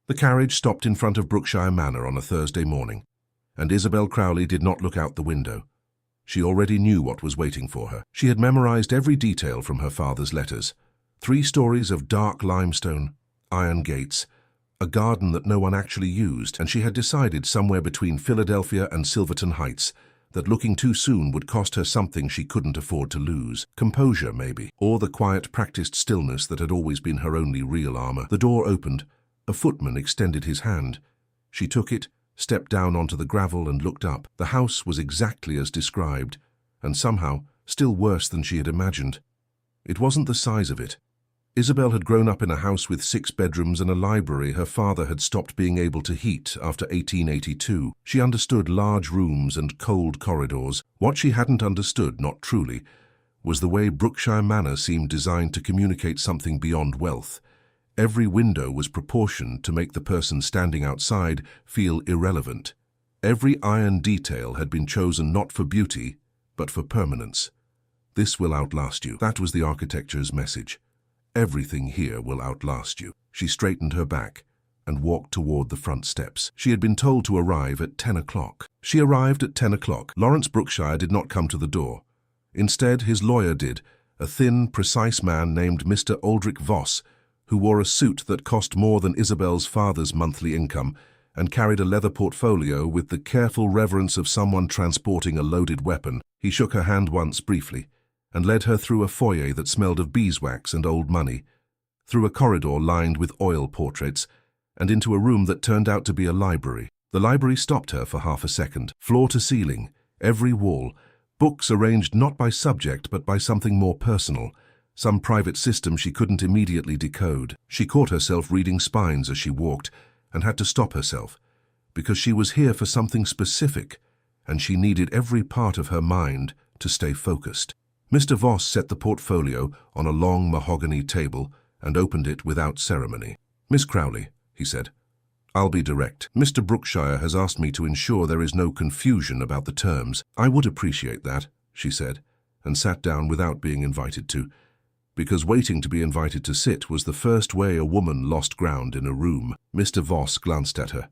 The carriage stopped in front of Brookshire Manor on a Thursday morning, and Isabel Crowley did not look out the window. She already knew what was waiting for her. She had memorized every detail from her father's letters. 3 stories of dark limestone, iron gates, a garden that no one actually used, and she had decided somewhere between Philadelphia and Silverton Heights that looking too soon would cost her something she couldn't afford to lose. Composure, maybe, or the quiet, practiced stillness that had always been her only real armor. The door opened. A footman extended his hand. She took it, stepped down onto the gravel and looked up. The house was exactly as described, and somehow still worse than she had imagined. It wasn't the size of it. Isabel had grown up in a house with 6 bedrooms and a library her father had stopped being able to heat after 1882. She understood large rooms and cold corridors. What she hadn't understood, not truly, was the way Brookshire Manor seemed designed to communicate something beyond wealth. Every window was proportioned to make the person standing outside feel irrelevant. Every iron detail had been chosen not for beauty, but for permanence. This will outlast you. That was the architecture's message. Everything here will outlast you. She straightened her back and walked toward the front steps. She had been told to arrive at 10 o'clock. She arrived at 10 o'clock. Lawrence Brookshire did not come to the door. Instead, his lawyer did, a thin, precise man named Mr. Aldrich Voss, who wore a suit that cost more than Isabel's father's monthly income and carried a leather portfolio with the careful reverence of someone transporting a loaded weapon. He shook her hand once briefly and led her through a foyer that smelled of beeswax and old money, through a corridor lined with oil portraits, and into a room that turned out to be a library. The library stopped her for half a second. Floor to ceiling, every wall, books arranged not by subject but by something more personal, some private system she couldn't immediately decode. She caught herself reading spines as she walked and had to stop herself, because she was here for something specific, and she needed every part of her mind to stay focused. Mr. Voss set the portfolio on a long mahogany table and opened it without ceremony. "Miss Crowley," he said, "I'll be direct. Mr. Brookshire has asked me to ensure there is no confusion about the terms." "I would appreciate that," she said, and sat down without being invited to, because waiting to be invited to sit was the first way a woman lost ground in a room. Mr. Voss glanced at her.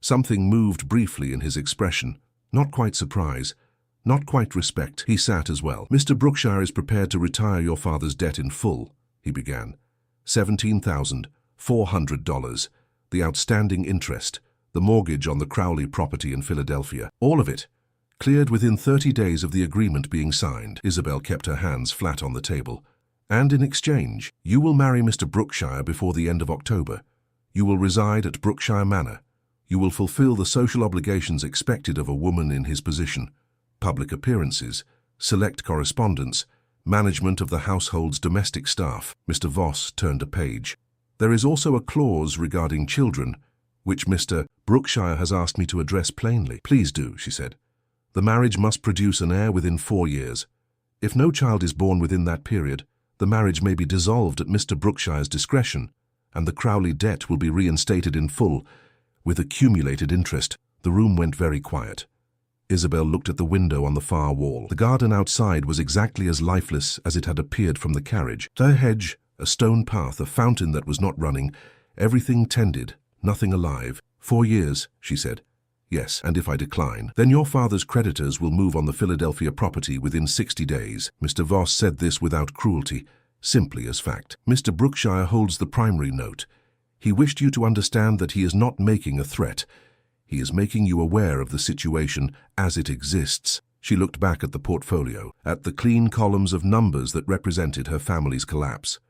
Something moved briefly in his expression, not quite surprise, not quite respect. He sat as well. "Mr. Brookshire is prepared to retire your father's debt in full," he began. $17,400, the outstanding interest, the mortgage on the Crowley property in Philadelphia. All of it, cleared within 30 days of the agreement being signed. Isabel kept her hands flat on the table. "And in exchange, you will marry Mr. Brookshire before the end of October. You will reside at Brookshire Manor. You will fulfill the social obligations expected of a woman in his position. Public appearances, select correspondence, management of the household's domestic staff." Mr. Voss turned a page. "There is also a clause regarding children, which Mr. Brookshire has asked me to address plainly." "Please do," she said. "The marriage must produce an heir within 4 years. If no child is born within that period, the marriage may be dissolved at Mr. Brookshire's discretion, and the Crowley debt will be reinstated in full, with accumulated interest." The room went very quiet. Isabel looked at the window on the far wall. The garden outside was exactly as lifeless as it had appeared from the carriage. A hedge, a stone path, a fountain that was not running, everything tended, nothing alive. 4 years, she said. "Yes, and if I decline, then your father's creditors will move on the Philadelphia property within 60 days. Mr. Voss said this without cruelty, simply as fact. "Mr. Brookshire holds the primary note. He wished you to understand that he is not making a threat. He is making you aware of the situation as it exists." She looked back at the portfolio, at the clean columns of numbers that represented her family's collapse.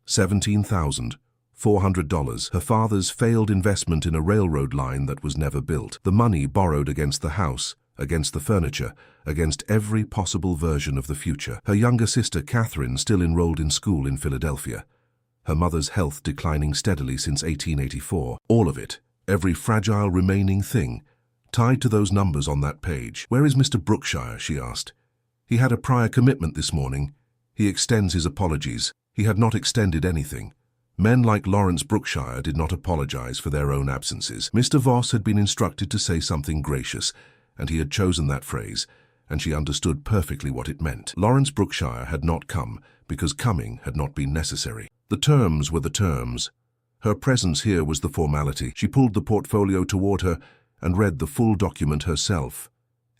$17,400, her father's failed investment in a railroad line that was never built, the money borrowed against the house, against the furniture, against every possible version of the future. Her younger sister, Catherine, still enrolled in school in Philadelphia. Her mother's health declining steadily since 1884. All of it, every fragile remaining thing, tied to those numbers on that page. "Where is Mr. Brookshire?" she asked. "He had a prior commitment this morning. He extends his apologies." He had not extended anything. Men like Lawrence Brookshire did not apologize for their own absences. Mr. Voss had been instructed to say something gracious, and he had chosen that phrase, and she understood perfectly what it meant. Lawrence Brookshire had not come because coming had not been necessary. The terms were the terms. Her presence here was the formality. She pulled the portfolio toward her and read the full document herself.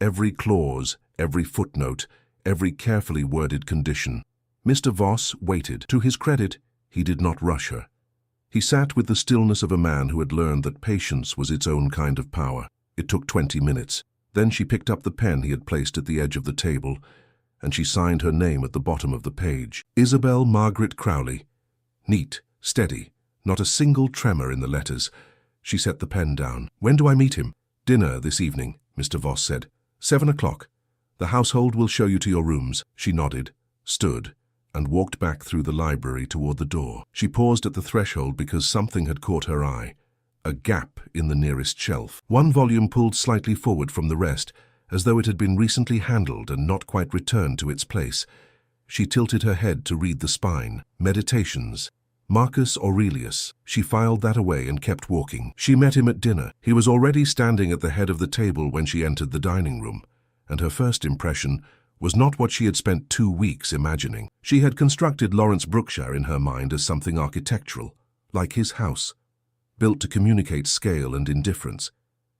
Every clause, every footnote, every carefully worded condition. Mr. Voss waited. To his credit, he did not rush her. He sat with the stillness of a man who had learned that patience was its own kind of power. It took 20 minutes. Then she picked up the pen he had placed at the edge of the table, and she signed her name at the bottom of the page. Isabel Margaret Crowley. Neat, steady, not a single tremor in the letters. She set the pen down. When do I meet him? Dinner this evening, Mr. Voss said. 7 o'clock. The household will show you to your rooms. She nodded, stood, and walked back through the library toward the door. She paused at the threshold because something had caught her eye. A gap in the nearest shelf. One volume pulled slightly forward from the rest, as though it had been recently handled and not quite returned to its place. She tilted her head to read the spine. Meditations. Marcus Aurelius. She filed that away and kept walking. She met him at dinner. He was already standing at the head of the table when she entered the dining room, and her first impression was not what she had spent 2 weeks imagining. She had constructed Lawrence Brookshire in her mind as something architectural, like his house, built to communicate scale and indifference.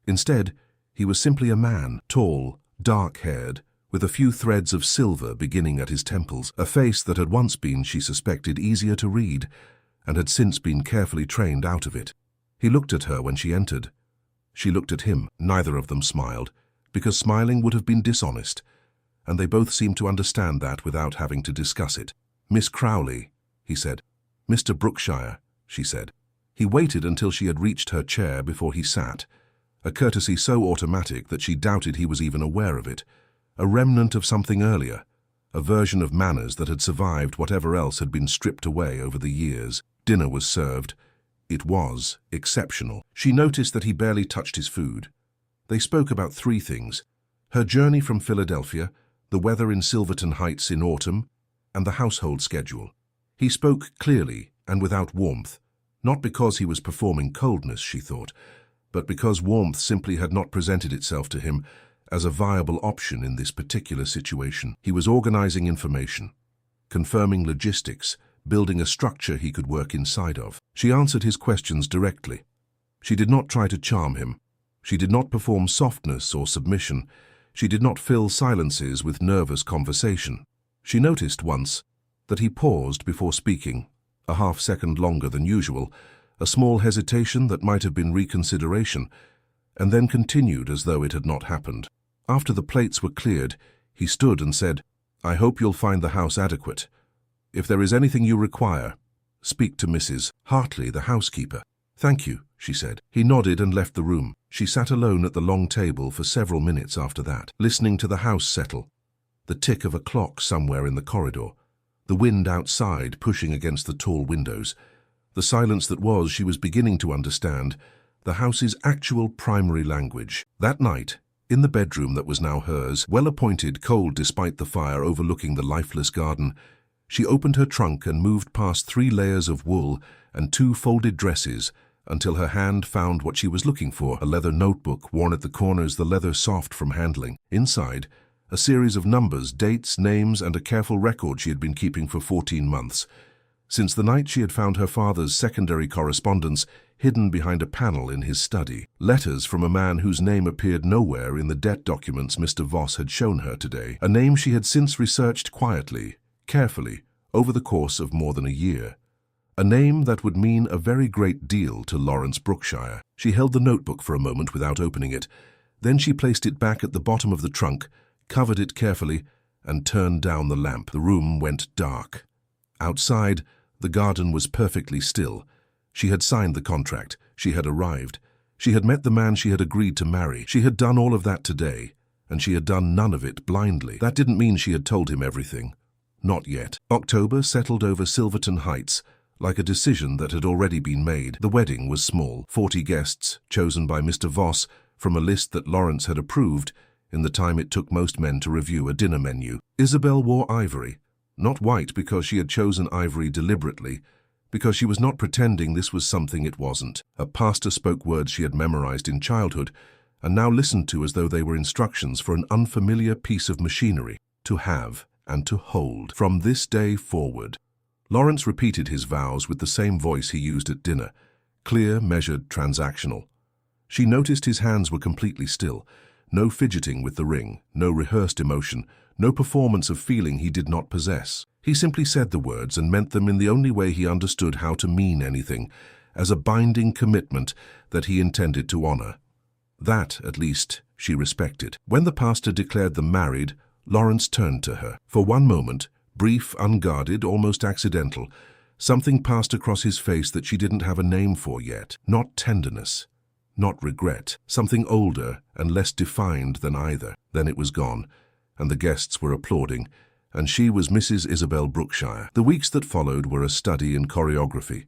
Instead, he was simply a man, tall, dark-haired, with a few threads of silver beginning at his temples, a face that had once been, she suspected, easier to read, and had since been carefully trained out of it. He looked at her when she entered. She looked at him. Neither of them smiled, because smiling would have been dishonest, and they both seemed to understand that without having to discuss it. Miss Crowley, he said. Mr. Brookshire, she said. He waited until she had reached her chair before he sat, a courtesy so automatic that she doubted he was even aware of it, a remnant of something earlier, a version of manners that had survived whatever else had been stripped away over the years. Dinner was served. It was exceptional. She noticed that he barely touched his food. They spoke about 3 things: her journey from Philadelphia, the weather in Silverton Heights in autumn, and the household schedule. He spoke clearly and without warmth, not because he was performing coldness, she thought, but because warmth simply had not presented itself to him as a viable option in this particular situation. He was organizing information, confirming logistics, building a structure he could work inside of. She answered his questions directly. She did not try to charm him. She did not perform softness or submission. She did not fill silences with nervous conversation. She noticed once that he paused before speaking, a half-second longer than usual, a small hesitation that might have been reconsideration, and then continued as though it had not happened. After the plates were cleared, he stood and said, I hope you'll find the house adequate. If there is anything you require, speak to Mrs. Hartley, the housekeeper. Thank you, she said. He nodded and left the room. She sat alone at the long table for several minutes after that, listening to the house settle, the tick of a clock somewhere in the corridor, the wind outside pushing against the tall windows. The silence that was, she was beginning to understand, the house's actual primary language. That night, in the bedroom that was now hers, well-appointed, cold despite the fire overlooking the lifeless garden, she opened her trunk and moved past 3 layers of wool and 2 folded dresses until her hand found what she was looking for, a leather notebook worn at the corners, the leather soft from handling. Inside, a series of numbers, dates, names, and a careful record she had been keeping for 14 months. Since the night she had found her father's secondary correspondence hidden behind a panel in his study. Letters from a man whose name appeared nowhere in the debt documents Mr. Voss had shown her today. A name she had since researched quietly, carefully, over the course of more than a year. A name that would mean a very great deal to Lawrence Brookshire. She held the notebook for a moment without opening it. Then she placed it back at the bottom of the trunk, covered it carefully, and turned down the lamp. The room went dark. Outside, the garden was perfectly still. She had signed the contract. She had arrived. She had met the man she had agreed to marry. She had done all of that today, and she had done none of it blindly. That didn't mean she had told him everything. Not yet. October settled over Silverton Heights like a decision that had already been made. The wedding was small, 40 guests, chosen by Mr. Voss from a list that Lawrence had approved in the time it took most men to review a dinner menu. Isabel wore ivory, not white because she had chosen ivory deliberately, because she was not pretending this was something it wasn't. A pastor spoke words she had memorized in childhood and now listened to as though they were instructions for an unfamiliar piece of machinery, to have and to hold. From this day forward, Lawrence repeated his vows with the same voice he used at dinner, Clear, measured, transactional. She noticed his hands were completely still. No fidgeting with the ring, no rehearsed emotion, no performance of feeling he did not possess. He simply said the words and meant them in the only way he understood how to mean anything, as a binding commitment that he intended to honor. That, at least, she respected. When the pastor declared them married, Lawrence turned to her. For one moment, brief, unguarded, almost accidental, something passed across his face that she didn't have a name for yet. Not tenderness, not regret, something older and less defined than either. Then it was gone, and the guests were applauding, and she was Mrs. Isabel Brookshire. The weeks that followed were a study in choreography.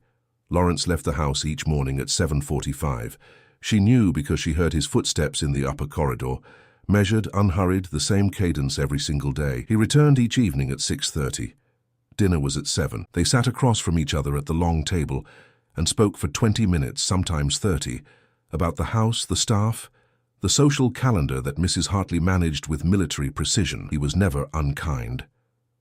Lawrence left the house each morning at 7:45. She knew because she heard his footsteps in the upper corridor, measured, unhurried, the same cadence every single day. He returned each evening at 6:30. Dinner was at 7. They sat across from each other at the long table and spoke for 20 minutes, sometimes 30, about the house, the staff, the social calendar that Mrs. Hartley managed with military precision. He was never unkind.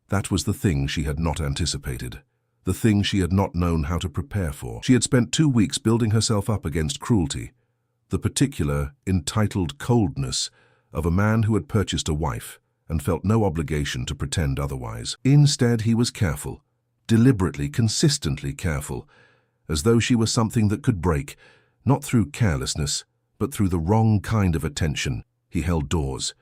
That was the thing she had not anticipated, the thing she had not known how to prepare for. She had spent 2 weeks building herself up against cruelty, the particular, entitled coldness of a man who had purchased a wife and felt no obligation to pretend otherwise. Instead, he was careful, deliberately, consistently careful, as though she was something that could break, not through carelessness, but through the wrong kind of attention. He held doors.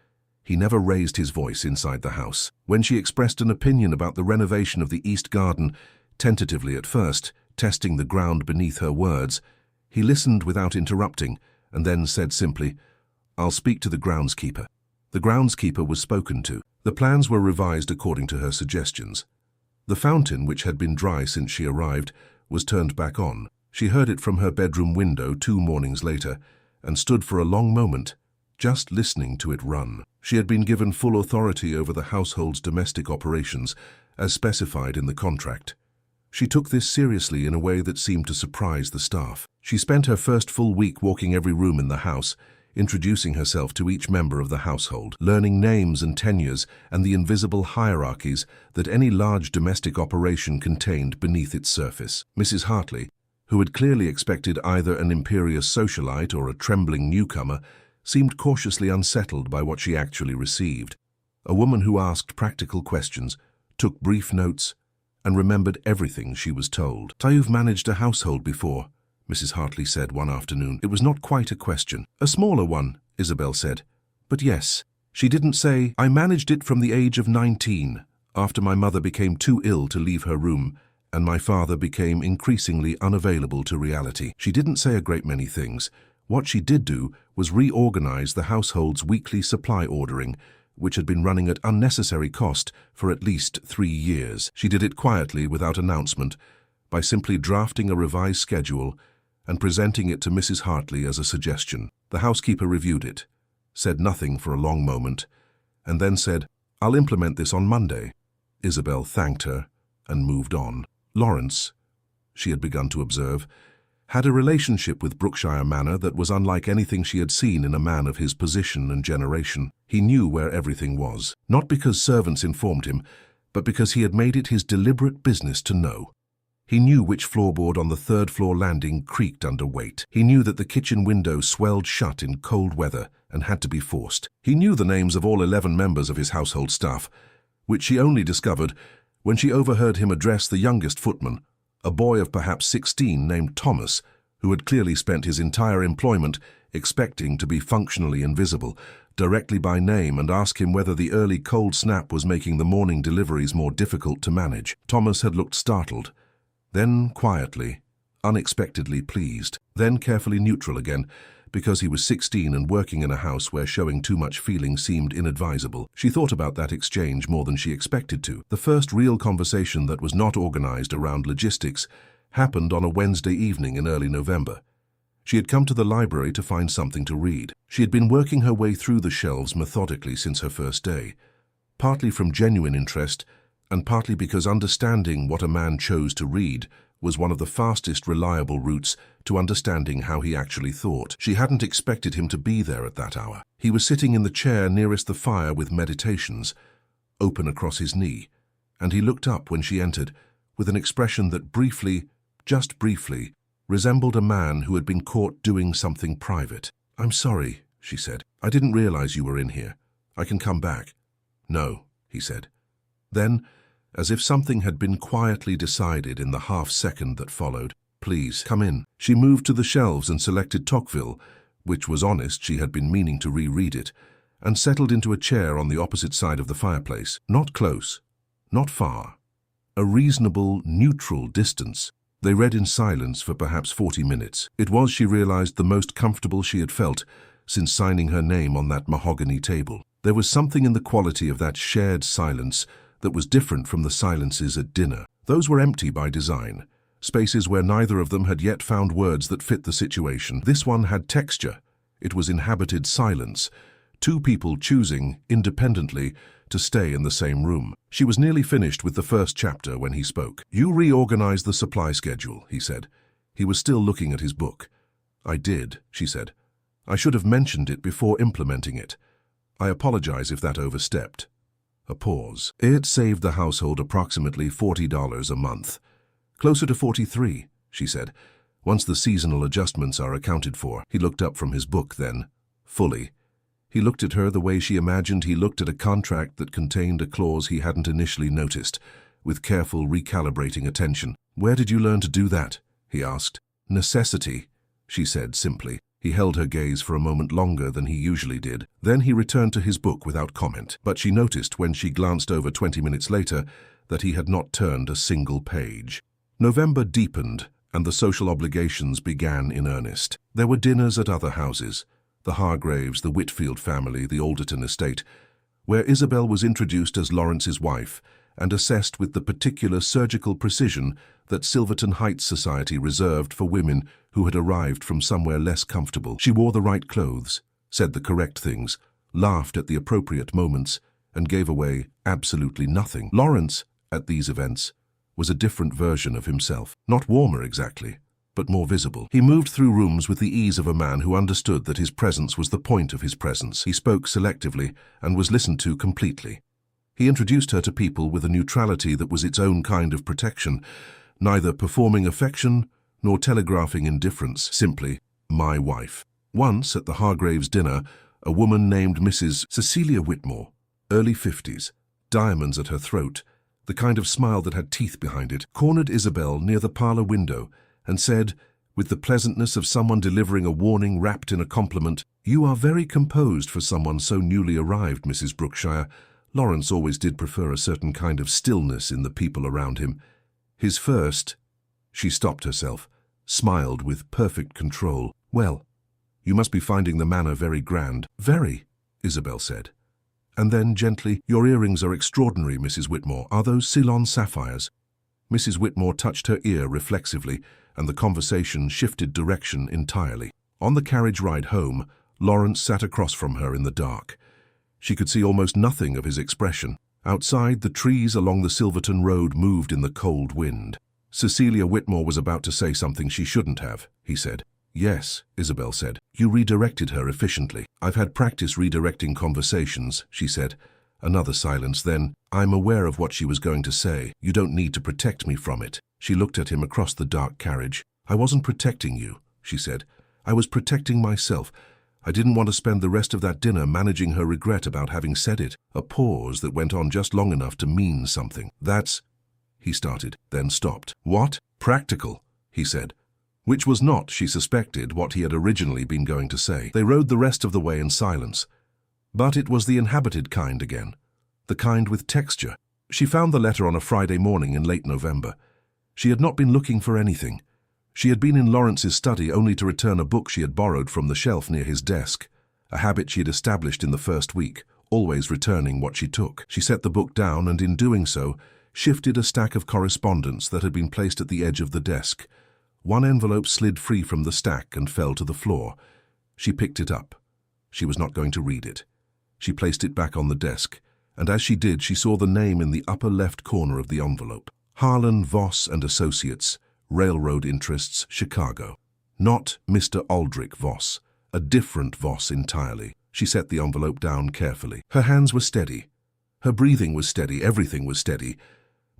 He never raised his voice inside the house. When she expressed an opinion about the renovation of the East Garden, tentatively at first, testing the ground beneath her words, he listened without interrupting, and then said simply, "I'll speak to the groundskeeper." The groundskeeper was spoken to. The plans were revised according to her suggestions. The fountain, which had been dry since she arrived, was turned back on. She heard it from her bedroom window 2 mornings later, and stood for a long moment, just listening to it run. She had been given full authority over the household's domestic operations, as specified in the contract. She took this seriously in a way that seemed to surprise the staff. She spent her first full week walking every room in the house, introducing herself to each member of the household, learning names and tenures and the invisible hierarchies that any large domestic operation contained beneath its surface. Mrs. Hartley, who had clearly expected either an imperious socialite or a trembling newcomer, seemed cautiously unsettled by what she actually received. A woman who asked practical questions, took brief notes, and remembered everything she was told. "You've managed a household before," Mrs. Hartley said one afternoon. It was not quite a question. "A smaller one," Isabel said. "But yes." She didn't say, "I managed it from the age of 19, after my mother became too ill to leave her room, and my father became increasingly unavailable to reality." She didn't say a great many things. What she did do was reorganize the household's weekly supply ordering, which had been running at unnecessary cost for at least 3 years. She did it quietly, without announcement, by simply drafting a revised schedule and presenting it to Mrs. Hartley as a suggestion. The housekeeper reviewed it, said nothing for a long moment, and then said, "I'll implement this on Monday." Isabel thanked her and moved on. Lawrence, she had begun to observe, had a relationship with Brookshire Manor that was unlike anything she had seen in a man of his position and generation. He knew where everything was, not because servants informed him, but because he had made it his deliberate business to know. He knew which floorboard on the 3rd-floor landing creaked under weight. He knew that the kitchen window swelled shut in cold weather and had to be forced. He knew the names of all 11 members of his household staff, which she only discovered when she overheard him address the youngest footman, a boy of perhaps 16 named Thomas, who had clearly spent his entire employment expecting to be functionally invisible, directly by name, and ask him whether the early cold snap was making the morning deliveries more difficult to manage. Thomas had looked startled, then quietly, unexpectedly pleased, then carefully neutral again, because he was 16 and working in a house where showing too much feeling seemed inadvisable. She thought about that exchange more than she expected to. The first real conversation that was not organized around logistics happened on a Wednesday evening in early November. She had come to the library to find something to read. She had been working her way through the shelves methodically since her first day, partly from genuine interest, and partly because understanding what a man chose to read was one of the fastest reliable routes to understanding how he actually thought. She hadn't expected him to be there at that hour. He was sitting in the chair nearest the fire with Meditations open across his knee, and he looked up when she entered with an expression that briefly, just briefly, resembled a man who had been caught doing something private. "I'm sorry," she said. "I didn't realize you were in here. I can come back." "No," he said. Then, as if something had been quietly decided in the half-second that followed, "Please, come in." She moved to the shelves and selected Tocqueville, which was honest, she had been meaning to reread it, and settled into a chair on the opposite side of the fireplace. Not close, not far. A reasonable, neutral distance. They read in silence for perhaps 40 minutes. It was, she realized, the most comfortable she had felt since signing her name on that mahogany table. There was something in the quality of that shared silence that was different from the silences at dinner. Those were empty by design, spaces where neither of them had yet found words that fit the situation. This one had texture. It was inhabited silence, two people choosing, independently, to stay in the same room. She was nearly finished with the first chapter when he spoke. "You reorganized the supply schedule," he said. He was still looking at his book. "I did," she said. "I should have mentioned it before implementing it. I apologize if that overstepped." A pause. "It saved the household approximately $40 a month. Closer to 43, she said, "once the seasonal adjustments are accounted for." He looked up from his book then, fully. He looked at her the way she imagined he looked at a contract that contained a clause he hadn't initially noticed, with careful recalibrating attention. "Where did you learn to do that?" he asked. "Necessity," she said simply. He held her gaze for a moment longer than he usually did. Then he returned to his book without comment. But she noticed when she glanced over 20 minutes later that he had not turned a single page. November deepened, and the social obligations began in earnest. There were dinners at other houses, the Hargraves, the Whitfield family, the Alderton estate, where Isabel was introduced as Lawrence's wife and assessed with the particular surgical precision that Silverton Heights society reserved for women who had arrived from somewhere less comfortable. She wore the right clothes, said the correct things, laughed at the appropriate moments, and gave away absolutely nothing. Lawrence, at these events, was a different version of himself. Not warmer exactly, but more visible. He moved through rooms with the ease of a man who understood that his presence was the point of his presence. He spoke selectively and was listened to completely. He introduced her to people with a neutrality that was its own kind of protection, neither performing affection nor telegraphing indifference, simply, "my wife." Once, at the Hargraves' dinner, a woman named Mrs. Cecilia Whitmore, early 50s, diamonds at her throat, the kind of smile that had teeth behind it, cornered Isabel near the parlor window and said, with the pleasantness of someone delivering a warning wrapped in a compliment, "You are very composed for someone so newly arrived, Mrs. Brookshire. Lawrence always did prefer a certain kind of stillness in the people around him. His first—" She stopped herself, smiled with perfect control. "Well, you must be finding the manor very grand." "Very," Isabel said. And then, gently, "Your earrings are extraordinary, Mrs. Whitmore. Are those Ceylon sapphires?" Mrs. Whitmore touched her ear reflexively, and the conversation shifted direction entirely. On the carriage ride home, Lawrence sat across from her in the dark. She could see almost nothing of his expression. Outside, the trees along the Silverton road moved in the cold wind. Cecilia Whitmore was about to say something she shouldn't have, he said. "Yes," Isabel said. "You redirected her efficiently." "I've had practice redirecting conversations," she said. Another silence, then, "I'm aware of what she was going to say. You don't need to protect me from it." She looked at him across the dark carriage. "I wasn't protecting you," she said. "I was protecting myself. I didn't want to spend the rest of that dinner managing her regret about having said it." A pause that went on just long enough to mean something. "That's—" he started, then stopped. "What? Practical," he said. Which was not, she suspected, what he had originally been going to say. They rode the rest of the way in silence. But it was the inhabited kind again, the kind with texture. She found the letter on a Friday morning in late November. She had not been looking for anything. She had been in Lawrence's study only to return a book she had borrowed from the shelf near his desk, a habit she had established in the first week, always returning what she took. She set the book down and, in doing so, shifted a stack of correspondence that had been placed at the edge of the desk. One envelope slid free from the stack and fell to the floor. She picked it up. She was not going to read it. She placed it back on the desk, and as she did, she saw the name in the upper left corner of the envelope. Harlan Voss and Associates, Railroad Interests, Chicago. Not Mr. Aldrich Voss, a different Voss entirely. She set the envelope down carefully. Her hands were steady. Her breathing was steady, everything was steady.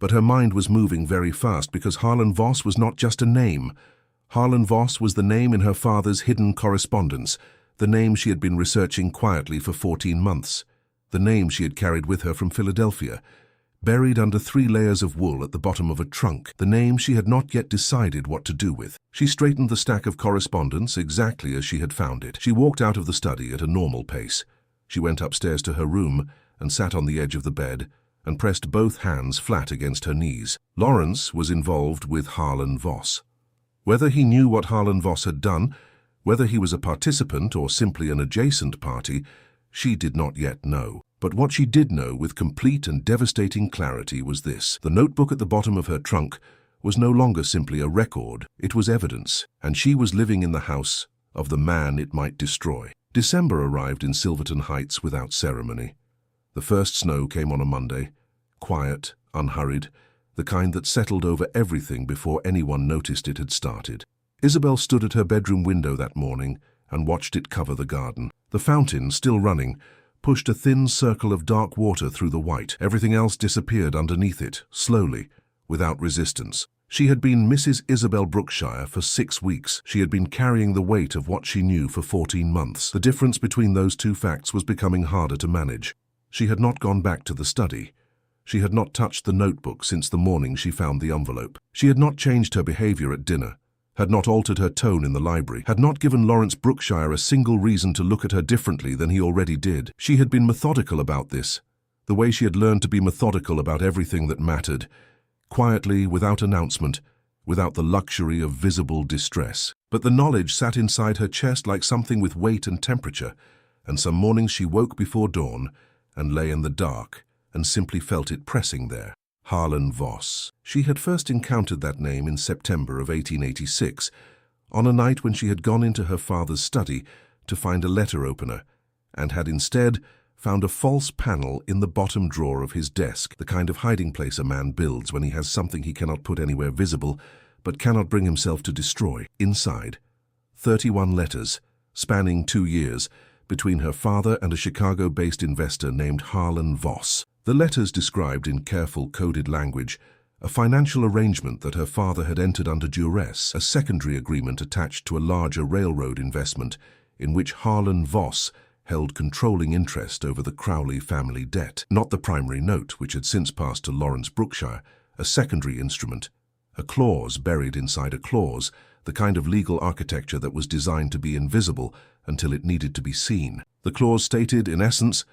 But her mind was moving very fast because Harlan Voss was not just a name. Harlan Voss was the name in her father's hidden correspondence, the name she had been researching quietly for 14 months, the name she had carried with her from Philadelphia, buried under 3 layers of wool at the bottom of a trunk, the name she had not yet decided what to do with. She straightened the stack of correspondence exactly as she had found it. She walked out of the study at a normal pace. She went upstairs to her room and sat on the edge of the bed and pressed both hands flat against her knees. Lawrence was involved with Harlan Voss. Whether he knew what Harlan Voss had done, whether he was a participant or simply an adjacent party, she did not yet know. But what she did know with complete and devastating clarity was this: the notebook at the bottom of her trunk was no longer simply a record, it was evidence, and she was living in the house of the man it might destroy. December arrived in Silverton Heights without ceremony. The first snow came on a Monday, quiet, unhurried, the kind that settled over everything before anyone noticed it had started. Isabel stood at her bedroom window that morning and watched it cover the garden. The fountain, still running, pushed a thin circle of dark water through the white. Everything else disappeared underneath it, slowly, without resistance. She had been Mrs. Isabel Brookshire for 6 weeks. She had been carrying the weight of what she knew for 14 months. The difference between those two facts was becoming harder to manage. She had not gone back to the study. She had not touched the notebook since the morning she found the envelope. She had not changed her behavior at dinner, had not altered her tone in the library, had not given Lawrence Brookshire a single reason to look at her differently than he already did. She had been methodical about this, the way she had learned to be methodical about everything that mattered, quietly, without announcement, without the luxury of visible distress. But the knowledge sat inside her chest like something with weight and temperature, and some mornings she woke before dawn and lay in the dark and simply felt it pressing there. Harlan Voss. She had first encountered that name in September of 1886, on a night when she had gone into her father's study to find a letter opener, and had instead found a false panel in the bottom drawer of his desk, the kind of hiding place a man builds when he has something he cannot put anywhere visible, but cannot bring himself to destroy. Inside, 31 letters, spanning 2 years, between her father and a Chicago-based investor named Harlan Voss. The letters described in careful coded language a financial arrangement that her father had entered under duress, a secondary agreement attached to a larger railroad investment in which Harlan Voss held controlling interest over the Crowley family debt, not the primary note, which had since passed to Lawrence Brookshire, a secondary instrument, a clause buried inside a clause, the kind of legal architecture that was designed to be invisible until it needed to be seen. The clause stated, in essence,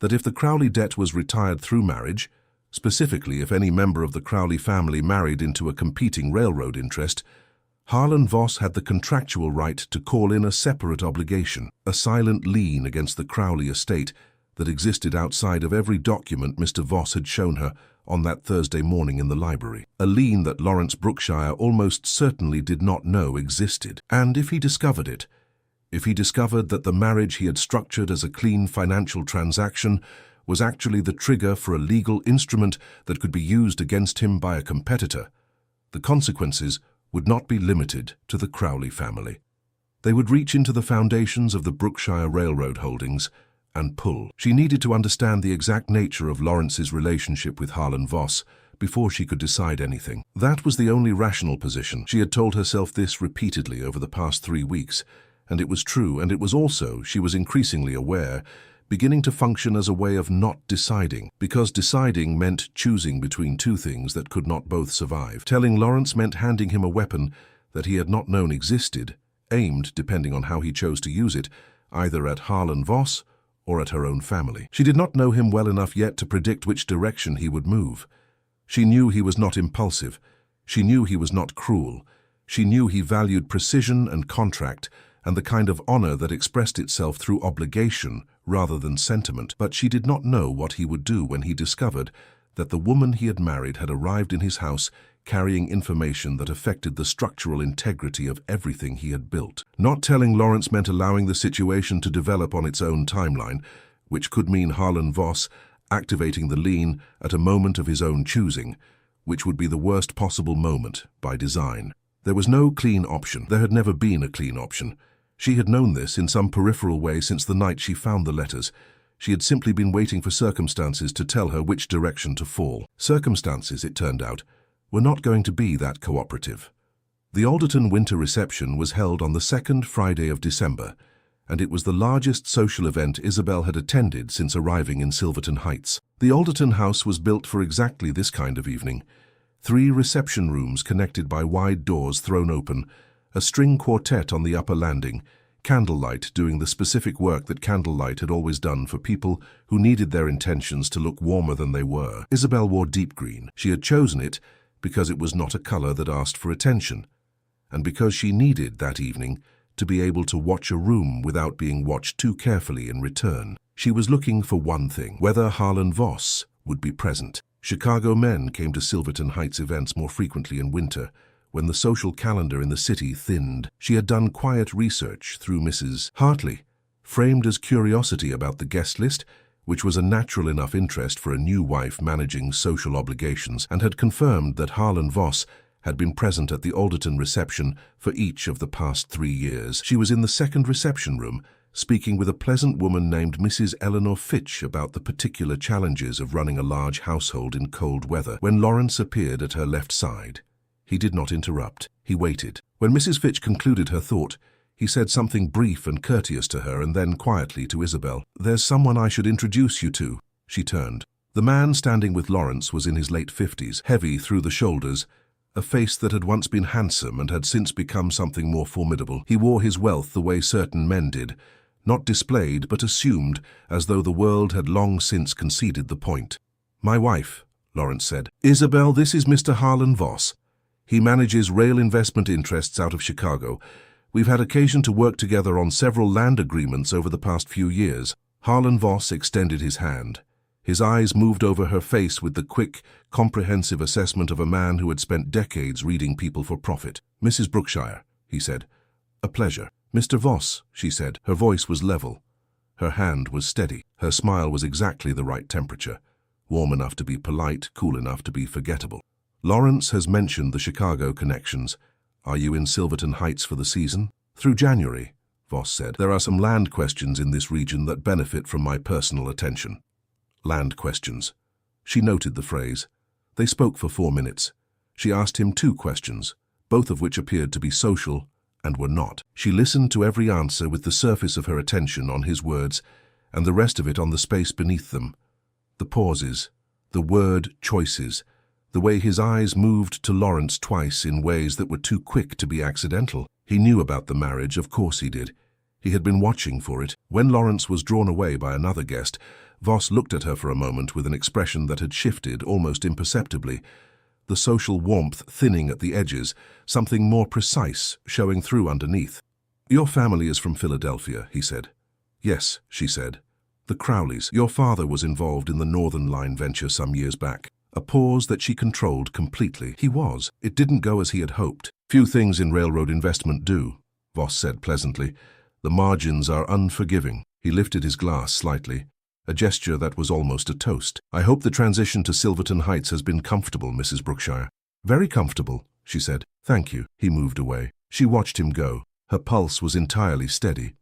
that if the Crowley debt was retired through marriage, specifically if any member of the Crowley family married into a competing railroad interest, Harlan Voss had the contractual right to call in a separate obligation, a silent lien against the Crowley estate that existed outside of every document Mr. Voss had shown her on that Thursday morning in the library, a lien that Lawrence Brookshire almost certainly did not know existed. And if he discovered it, if he discovered that the marriage he had structured as a clean financial transaction was actually the trigger for a legal instrument that could be used against him by a competitor, the consequences would not be limited to the Crowley family. They would reach into the foundations of the Brookshire Railroad holdings and pull. She needed to understand the exact nature of Lawrence's relationship with Harlan Voss before she could decide anything. That was the only rational position. She had told herself this repeatedly over the past 3 weeks, and it was true, and it was also, she was increasingly aware, beginning to function as a way of not deciding, because deciding meant choosing between 2 things that could not both survive. Telling Lawrence meant handing him a weapon that he had not known existed, aimed, depending on how he chose to use it, either at Harlan Voss or at her own family. She did not know him well enough yet to predict which direction he would move. She knew he was not impulsive. She knew he was not cruel. She knew he valued precision and contract, and the kind of honor that expressed itself through obligation rather than sentiment. But she did not know what he would do when he discovered that the woman he had married had arrived in his house carrying information that affected the structural integrity of everything he had built. Not telling Lawrence meant allowing the situation to develop on its own timeline, which could mean Harlan Voss activating the lien at a moment of his own choosing, which would be the worst possible moment by design. There was no clean option. There had never been a clean option. She had known this in some peripheral way since the night she found the letters. She had simply been waiting for circumstances to tell her which direction to fall. Circumstances, it turned out, were not going to be that cooperative. The Alderton winter reception was held on the second Friday of December, and it was the largest social event Isabel had attended since arriving in Silverton Heights. The Alderton house was built for exactly this kind of evening. 3 reception rooms connected by wide doors thrown open, a string quartet on the upper landing, candlelight doing the specific work that candlelight had always done for people who needed their intentions to look warmer than they were. Isabel wore deep green. She had chosen it because it was not a color that asked for attention, and because she needed, that evening, to be able to watch a room without being watched too carefully in return. She was looking for one thing: whether Harlan Voss would be present. Chicago men came to Silverton Heights events more frequently in winter, when the social calendar in the city thinned. She had done quiet research through Mrs. Hartley, framed as curiosity about the guest list, which was a natural enough interest for a new wife managing social obligations, and had confirmed that Harlan Voss had been present at the Alderton reception for each of the past 3 years. She was in the second reception room, speaking with a pleasant woman named Mrs. Eleanor Fitch about the particular challenges of running a large household in cold weather, when Lawrence appeared at her left side. He did not interrupt. He waited. When Mrs. Fitch concluded her thought, he said something brief and courteous to her, and then quietly to Isabel. "There's someone I should introduce you to." She turned. The man standing with Lawrence was in his late 50s, heavy through the shoulders, a face that had once been handsome and had since become something more formidable. He wore his wealth the way certain men did, not displayed but assumed, as though the world had long since conceded the point. "My wife," Lawrence said. "Isabel, this is Mr. Harlan Voss. He manages rail investment interests out of Chicago. We've had occasion to work together on several land agreements over the past few years." Harlan Voss extended his hand. His eyes moved over her face with the quick, comprehensive assessment of a man who had spent decades reading people for profit. "Mrs. Brookshire," he said. "A pleasure." "Mr. Voss," she said. Her voice was level. Her hand was steady. Her smile was exactly the right temperature, warm enough to be polite, cool enough to be forgettable. "Lawrence has mentioned the Chicago connections. Are you in Silverton Heights for the season?" "Through January," Voss said. "There are some land questions in this region that benefit from my personal attention." Land questions. She noted the phrase. They spoke for 4 minutes. She asked him 2 questions, both of which appeared to be social and were not. She listened to every answer with the surface of her attention on his words and the rest of it on the space beneath them. The pauses, the word choices, the way his eyes moved to Lawrence twice in ways that were too quick to be accidental. He knew about the marriage, of course he did. He had been watching for it. When Lawrence was drawn away by another guest, Voss looked at her for a moment with an expression that had shifted almost imperceptibly, the social warmth thinning at the edges, something more precise showing through underneath. "Your family is from Philadelphia," he said. "Yes," she said. "The Crowleys. Your father was involved in the Northern Line venture some years back." A pause that she controlled completely. He was. It didn't go as he had hoped. "Few things in railroad investment do," Voss said pleasantly. "The margins are unforgiving." He lifted his glass slightly, a gesture that was almost a toast. "I hope the transition to Silverton Heights has been comfortable, Mrs. Brookshire." "Very comfortable," she said. "Thank you." He moved away. She watched him go. Her pulse was entirely steady.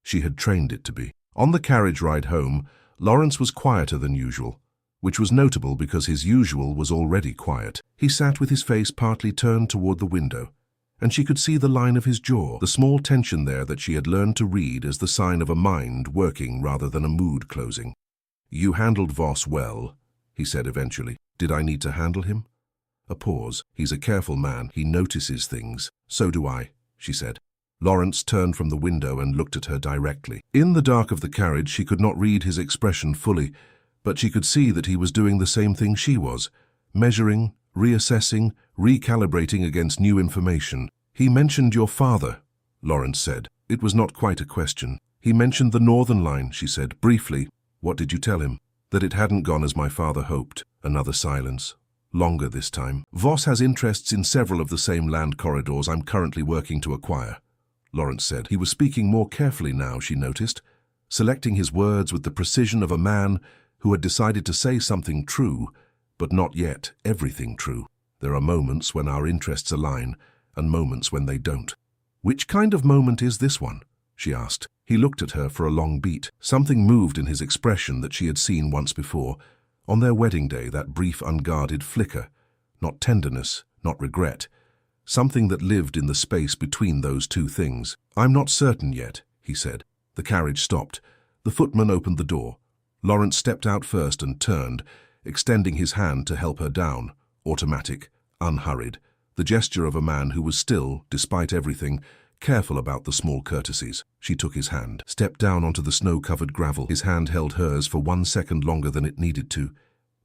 She had trained it to be. On the carriage ride home, Lawrence was quieter than usual, which was notable because his usual was already quiet. He sat with his face partly turned toward the window, and she could see the line of his jaw, the small tension there that she had learned to read as the sign of a mind working rather than a mood closing. "You handled Voss well," he said eventually. "Did I need to handle him?" A pause. "He's a careful man. He notices things." "So do I," she said. Lawrence turned from the window and looked at her directly. In the dark of the carriage, she could not read his expression fully, but she could see that he was doing the same thing she was, measuring, reassessing, recalibrating against new information. "He mentioned your father," Lawrence said. It was not quite a question. "He mentioned the Northern Line," she said, briefly. "What did you tell him?" "That it hadn't gone as my father hoped." Another silence. Longer this time. "Voss has interests in several of the same land corridors I'm currently working to acquire," Lawrence said. He was speaking more carefully now, she noticed, selecting his words with the precision of a man who had decided to say something true, but not yet everything true. There are moments when our interests align, and moments when they don't. "Which kind of moment is this one?" she asked. He looked at her for a long beat. Something moved in his expression that she had seen once before. On their wedding day, that brief unguarded flicker. Not tenderness, not regret, something that lived in the space between those two things. "I'm not certain yet," he said. The carriage stopped. The footman opened the door. Lawrence stepped out first and turned, extending his hand to help her down, automatic, unhurried, the gesture of a man who was still, despite everything, careful about the small courtesies. She took his hand, stepped down onto the snow-covered gravel. His hand held hers for 1 second longer than it needed to.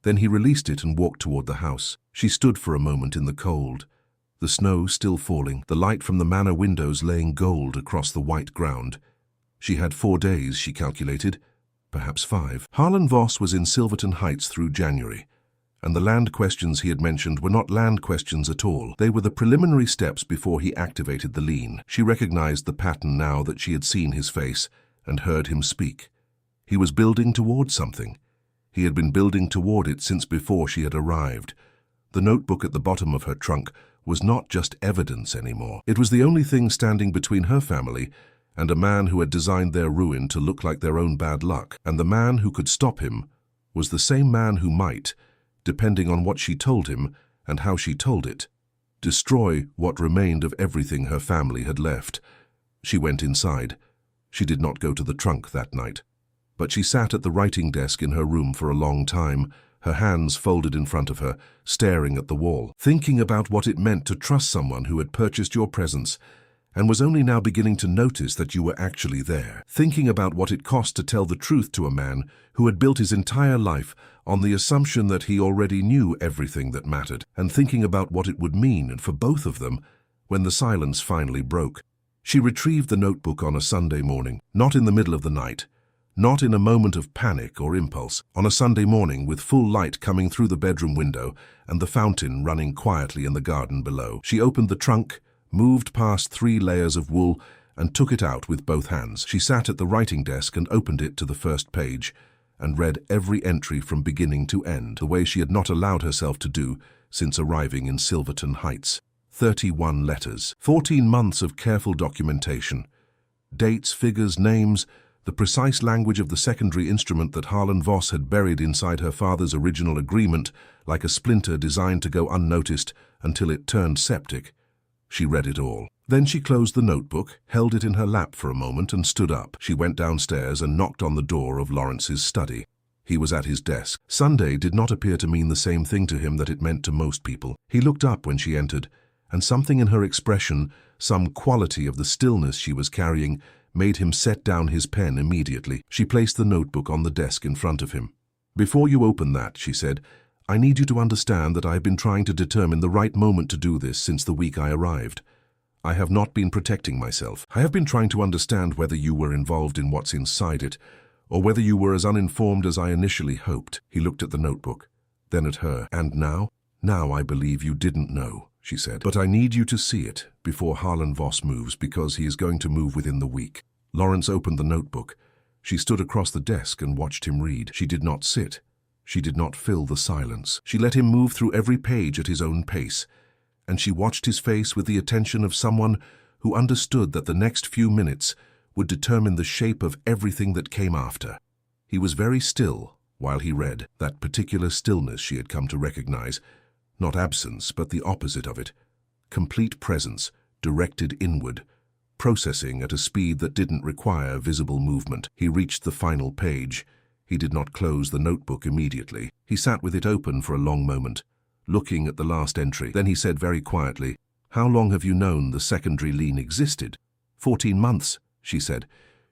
Then he released it and walked toward the house. She stood for a moment in the cold, the snow still falling, the light from the manor windows laying gold across the white ground. She had 4 days, she calculated, perhaps 5. Harlan Voss was in Silverton Heights through January, and the land questions he had mentioned were not land questions at all. They were the preliminary steps before he activated the lien. She recognized the pattern now that she had seen his face and heard him speak. He was building toward something. He had been building toward it since before she had arrived. The notebook at the bottom of her trunk was not just evidence anymore. It was the only thing standing between her family and a man who had designed their ruin to look like their own bad luck. And the man who could stop him was the same man who might, depending on what she told him and how she told it, destroy what remained of everything her family had left. She went inside. She did not go to the trunk that night, but she sat at the writing desk in her room for a long time, her hands folded in front of her, staring at the wall, thinking about what it meant to trust someone who had purchased your presence and was only now beginning to notice that you were actually there, thinking about what it cost to tell the truth to a man who had built his entire life on the assumption that he already knew everything that mattered, and thinking about what it would mean for both of them when the silence finally broke. She retrieved the notebook on a Sunday morning, not in the middle of the night, not in a moment of panic or impulse, on a Sunday morning with full light coming through the bedroom window and the fountain running quietly in the garden below. She opened the trunk, moved past 3 layers of wool, and took it out with both hands. She sat at the writing desk and opened it to the first page, and read every entry from beginning to end, the way she had not allowed herself to do since arriving in Silverton Heights. 31 letters, 14 months of careful documentation, dates, figures, names, the precise language of the secondary instrument that Harlan Voss had buried inside her father's original agreement, like a splinter designed to go unnoticed until it turned septic. She read it all. Then she closed the notebook, held it in her lap for a moment, and stood up. She went downstairs and knocked on the door of Lawrence's study. He was at his desk. Sunday did not appear to mean the same thing to him that it meant to most people. He looked up when she entered, and something in her expression, some quality of the stillness she was carrying, made him set down his pen immediately. She placed the notebook on the desk in front of him. "Before you open that," she said, "I need you to understand that I have been trying to determine the right moment to do this since the week I arrived. I have not been protecting myself. I have been trying to understand whether you were involved in what's inside it, or whether you were as uninformed as I initially hoped." He looked at the notebook, then at her. "And now? Now I believe you didn't know," she said. "But I need you to see it before Harlan Voss moves, because he is going to move within the week." Lawrence opened the notebook. She stood across the desk and watched him read. She did not sit. She did not fill the silence. She let him move through every page at his own pace, and she watched his face with the attention of someone who understood that the next few minutes would determine the shape of everything that came after. He was very still while he read, that particular stillness she had come to recognize, not absence, but the opposite of it. Complete presence, directed inward, processing at a speed that didn't require visible movement. He reached the final page. He did not close the notebook immediately. He sat with it open for a long moment, looking at the last entry. Then he said very quietly, "How long have you known the secondary lien existed?" 14 months, she said.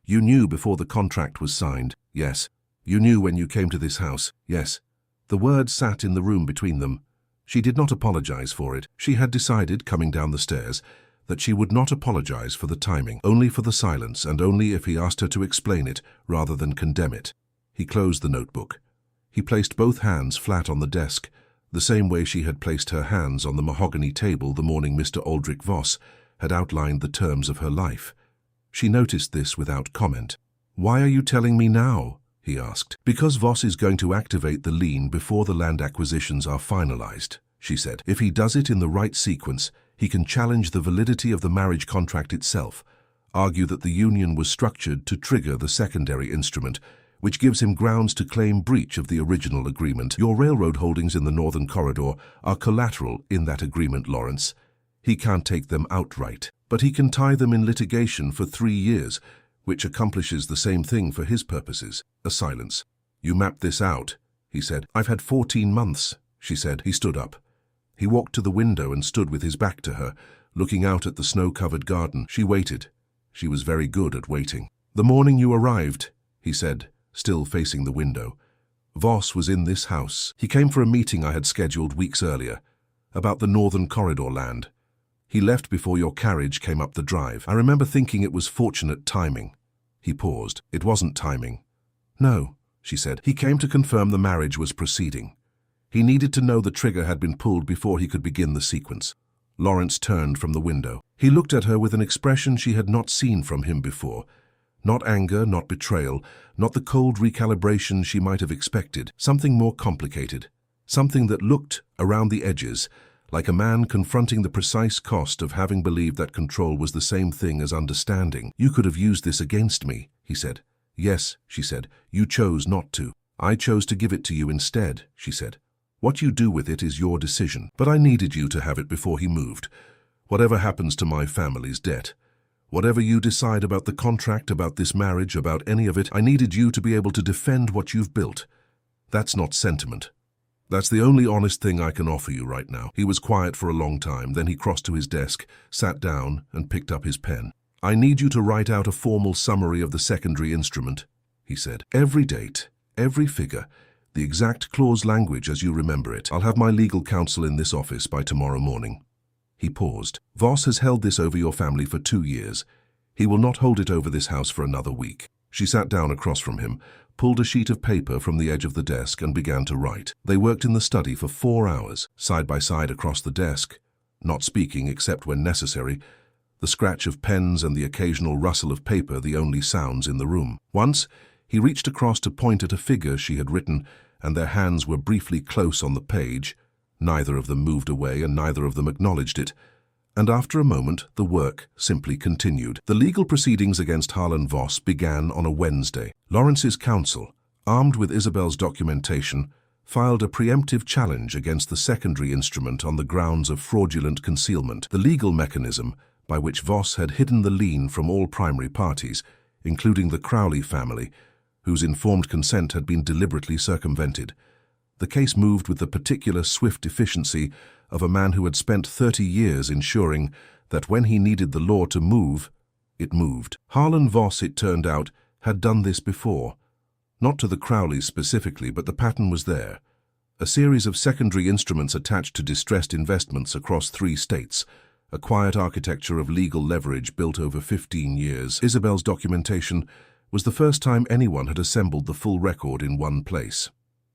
"You knew before the contract was signed?" "Yes." "You knew when you came to this house?" "Yes." The words sat in the room between them. She did not apologize for it. She had decided, coming down the stairs, that she would not apologize for the timing, only for the silence, and only if he asked her to explain it rather than condemn it. He closed the notebook. He placed both hands flat on the desk, the same way she had placed her hands on the mahogany table the morning Mr. Aldrich Voss had outlined the terms of her life. She noticed this without comment. "Why are you telling me now?" he asked. "Because Voss is going to activate the lien before the land acquisitions are finalized," she said. "If he does it in the right sequence, he can challenge the validity of the marriage contract itself, argue that the union was structured to trigger the secondary instrument, which gives him grounds to claim breach of the original agreement. Your railroad holdings in the Northern Corridor are collateral in that agreement, Lawrence. He can't take them outright, but he can tie them in litigation for 3 years, which accomplishes the same thing for his purposes. A silence. You mapped this out, he said. I've had 14 months, she said. He stood up. He walked to the window and stood with his back to her, looking out at the snow-covered garden. She waited. She was very good at waiting. The morning you arrived, he said, still facing the window. Voss was in this house. He came for a meeting I had scheduled weeks earlier, about the Northern Corridor land. He left before your carriage came up the drive. I remember thinking it was fortunate timing. He paused. It wasn't timing. No, she said. He came to confirm the marriage was proceeding. He needed to know the trigger had been pulled before he could begin the sequence. Lawrence turned from the window. He looked at her with an expression she had not seen from him before. Not anger, not betrayal, not the cold recalibration she might have expected. Something more complicated. Something that looked, around the edges, like a man confronting the precise cost of having believed that control was the same thing as understanding. You could have used this against me, he said. Yes, she said. You chose not to. I chose to give it to you instead, she said. What you do with it is your decision. But I needed you to have it before he moved. Whatever happens to my family's debt, whatever you decide about the contract, about this marriage, about any of it, I needed you to be able to defend what you've built. That's not sentiment. That's the only honest thing I can offer you right now. He was quiet for a long time, then he crossed to his desk, sat down, and picked up his pen. I need you to write out a formal summary of the secondary instrument, he said. Every date, every figure, the exact clause language as you remember it. I'll have my legal counsel in this office by tomorrow morning. He paused. Voss has held this over your family for 2 years. He will not hold it over this house for another week. She sat down across from him, pulled a sheet of paper from the edge of the desk and began to write. They worked in the study for 4 hours, side by side across the desk, not speaking except when necessary, the scratch of pens and the occasional rustle of paper the only sounds in the room. Once, he reached across to point at a figure she had written, and their hands were briefly close on the page. Neither of them moved away and neither of them acknowledged it. And after a moment, the work simply continued. The legal proceedings against Harlan Voss began on a Wednesday. Lawrence's counsel, armed with Isabel's documentation, filed a preemptive challenge against the secondary instrument on the grounds of fraudulent concealment. The legal mechanism by which Voss had hidden the lien from all primary parties, including the Crowley family, whose informed consent had been deliberately circumvented. The case moved with the particular swift efficiency of a man who had spent 30 years ensuring that when he needed the law to move, it moved. Harlan Voss, it turned out, had done this before. Not to the Crowleys specifically, but the pattern was there. A series of secondary instruments attached to distressed investments across 3 states, a quiet architecture of legal leverage built over 15 years. Isabel's documentation was the first time anyone had assembled the full record in one place.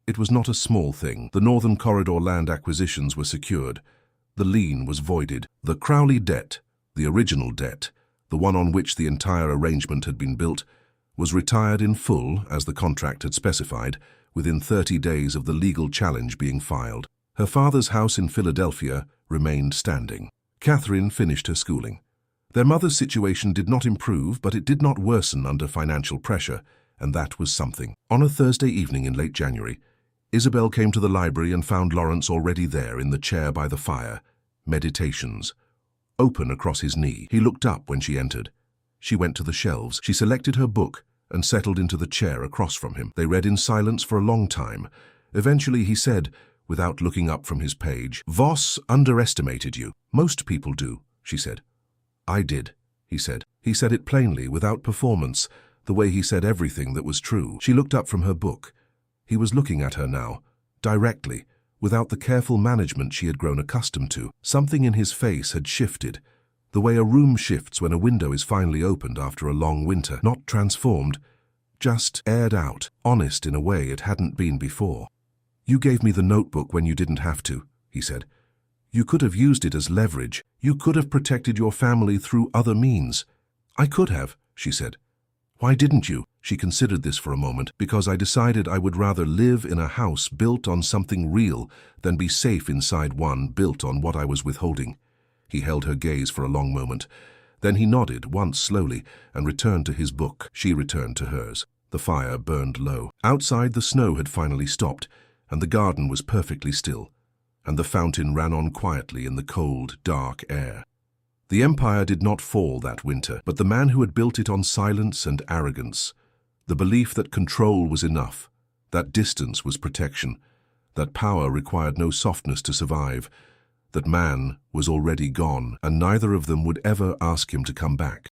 It was not a small thing. The Northern Corridor land acquisitions were secured. The lien was voided. The Crowley debt, the original debt, the one on which the entire arrangement had been built, was retired in full, as the contract had specified, within 30 days of the legal challenge being filed. Her father's house in Philadelphia remained standing. Catherine finished her schooling. Their mother's situation did not improve, but it did not worsen under financial pressure, and that was something. On a Thursday evening in late January, Isabel came to the library and found Lawrence already there in the chair by the fire, meditations, open across his knee. He looked up when she entered. She went to the shelves. She selected her book and settled into the chair across from him. They read in silence for a long time. Eventually he said, without looking up from his page, "Voss underestimated you. Most people do," she said. "I did," he said. He said it plainly, without performance, the way he said everything that was true. She looked up from her book. He was looking at her now, directly, without the careful management she had grown accustomed to. Something in his face had shifted, the way a room shifts when a window is finally opened after a long winter. Not transformed, just aired out, honest in a way it hadn't been before. "You gave me the notebook when you didn't have to," he said. "You could have used it as leverage. You could have protected your family through other means." "I could have," she said. "Why didn't you?" She considered this for a moment. "Because I decided I would rather live in a house built on something real than be safe inside one built on what I was withholding." He held her gaze for a long moment. Then he nodded once slowly and returned to his book. She returned to hers. The fire burned low. Outside, the snow had finally stopped, and the garden was perfectly still. and the fountain ran on quietly in the cold, dark air. The empire did not fall that winter, but the man who had built it on silence and arrogance, the belief that control was enough, that distance was protection, that power required no softness to survive, that man was already gone, and neither of them would ever ask him to come back.